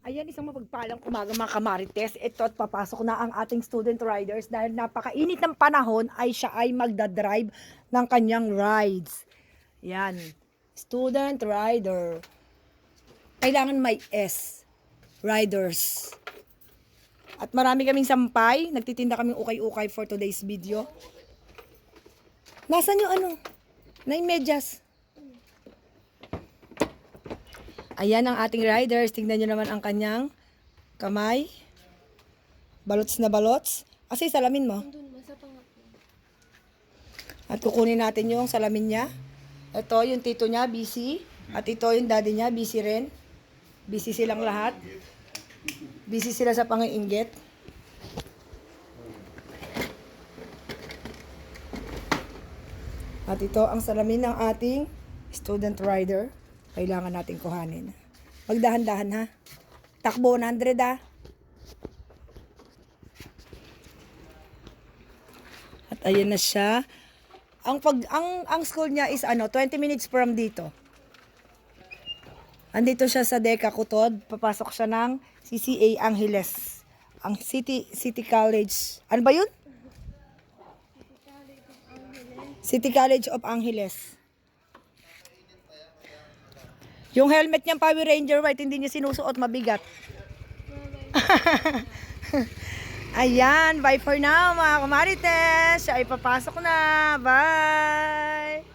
Ayan, isang mapagpalang umaga mga kamarites. Ito at papasok na ang ating student riders dahil napakainit ng panahon ay siya ay magdadrive ng kanyang rides. Yan. Student rider. Kailangan may S. Riders. At marami kaming sampay. Nagtitinda kaming ukay-ukay for today's video. Nasaan yung ano? Na yung medyas. Ayan ang ating riders. Tingnan nyo naman ang kanyang kamay. Balots na balots. Kasi salamin mo. At kukunin natin yung salamin niya. Ito yung tito niya, busy. At ito yung daddy niya, busy rin. Busy silang lahat. Busy sila sa pangiinggit. At ito ang salamin ng ating student rider. Kailangan natin kuhanin. Magdahan-dahan ha. Takbo 100 ha. At ayan na siya. Ang school niya is 20 minutes from dito. Andito siya sa Deca Kutod. Papasok siya ng CCA Angeles. Ang City College. Ano ba yun? City College of Angeles. Yung helmet niyang Power Ranger white, hindi niya sinusuot, mabigat. Ayan, bye for now mga kamarites. Siya ay papasok na. Bye!